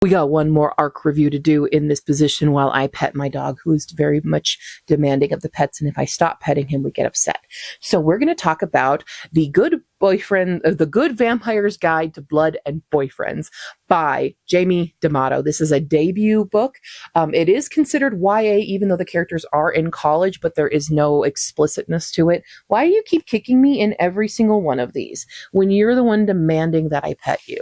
We got one more arc review to do in this position while I pet my dog, who is very much demanding of the pets. And if I stop petting him, we get upset. So we're going to talk about The Good Vampire's Guide to Blood and Boyfriends by Jamie D'Amato. This is a debut book. It is considered YA, even though the characters are in college, but there is no explicitness to it. Why do you keep kicking me in every single one of these when you're the one demanding that I pet you?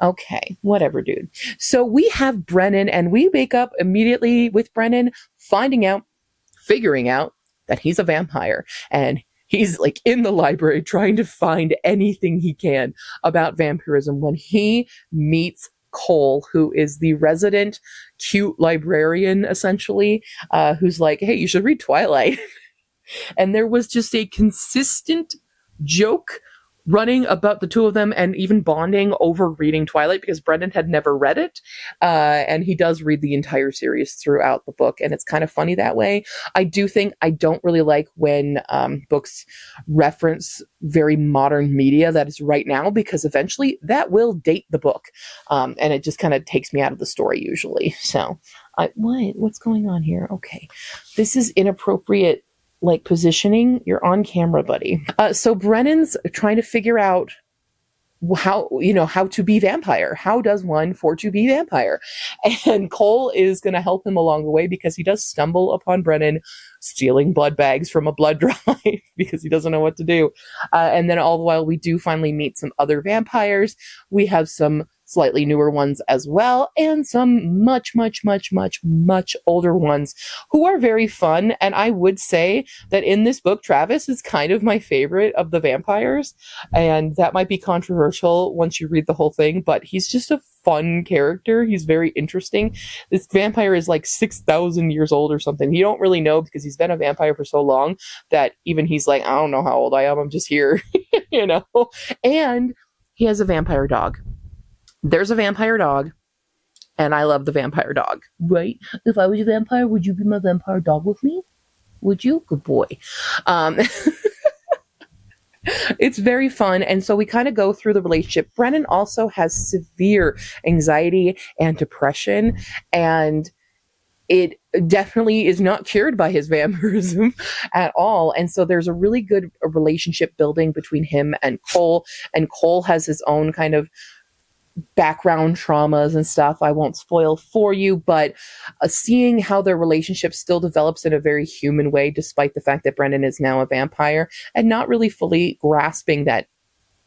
Okay, whatever, dude. So we have Brennan, and we wake up immediately with Brennan figuring out that he's a vampire. And he's like in the library trying to find anything he can about vampirism when he meets Cole, who is the resident cute librarian, essentially, who's like, hey, you should read Twilight. And there was just a consistent joke running about the two of them and even bonding over reading Twilight because Brendan had never read it. And he does read the entire series throughout the book. And it's kind of funny that way. I don't really like when books reference very modern media that is right now, because eventually that will date the book. And it just kind of takes me out of the story usually. So what's going on here? Okay. This is inappropriate positioning. You're on camera, buddy. So Brennan's trying to figure out how to be vampire. How does one for to be vampire? And Cole is going to help him along the way because he does stumble upon Brennan stealing blood bags from a blood drive because he doesn't know what to do. And then all the while we do finally meet some other vampires. We have some slightly newer ones as well, and some much, much, much, much, much older ones who are very fun. And I would say that in this book, Travis is kind of my favorite of the vampires. And that might be controversial once you read the whole thing, but he's just a fun character. He's very interesting. This vampire is like 6,000 years old or something. You don't really know because he's been a vampire for so long that even he's like, I don't know how old I am. I'm just here, And he has a vampire dog. There's a vampire dog, and I love the vampire dog, right? If I was a vampire, would you be my vampire dog with me? Would you? Good boy. It's very fun, and so we kind of go through the relationship. Brennan also has severe anxiety and depression, and it definitely is not cured by his vampirism at all. And so there's a really good relationship building between him and Cole has his own kind of background traumas and stuff I won't spoil for you, but seeing how their relationship still develops in a very human way, despite the fact that Brendan is now a vampire and not really fully grasping that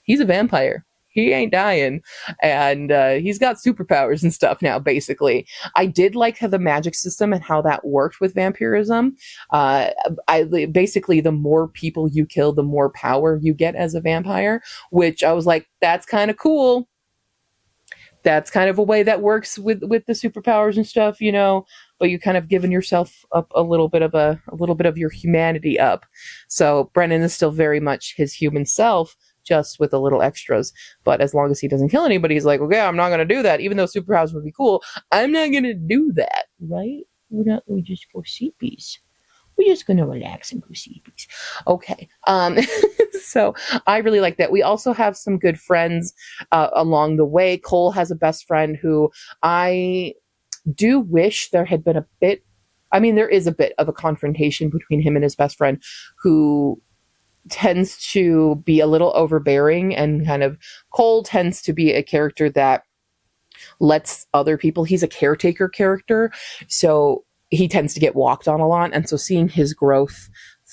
he's a vampire. He ain't dying, and he's got superpowers and stuff now, basically. I did like how the magic system and how that worked with vampirism. Basically, the more people you kill, the more power you get as a vampire, which I was like, that's kind of cool. That's kind of a way that works with the superpowers and stuff, but you kind of given yourself up a little bit of your humanity up. So Brennan is still very much his human self, just with a little extras. But as long as he doesn't kill anybody, he's like, okay, I'm not going to do that. Even though superpowers would be cool, I'm not going to do that, right? We just go sleepies. We're just going to relax and go sleepies. Okay. So I really like that. We also have some good friends along the way. Cole has a best friend who I do wish there had been there is a bit of a confrontation between him and his best friend, who tends to be a little overbearing, and kind of Cole tends to be a character that lets other people, he's a caretaker character. So he tends to get walked on a lot. And so seeing his growth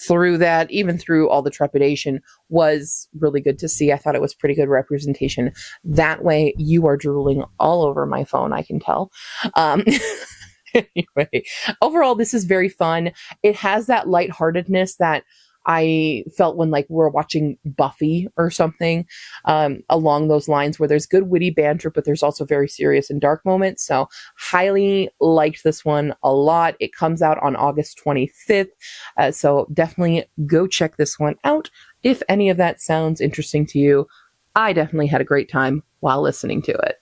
through that, even through all the trepidation, was really good to see. I thought it was pretty good representation that way. You are drooling all over my phone, I can tell. Anyway, overall, this is very fun. It has that lightheartedness that I felt when we're watching Buffy or something along those lines, where there's good witty banter, but there's also very serious and dark moments. So highly liked this one a lot. It comes out on August 25th. So definitely go check this one out. If any of that sounds interesting to you, I definitely had a great time while listening to it.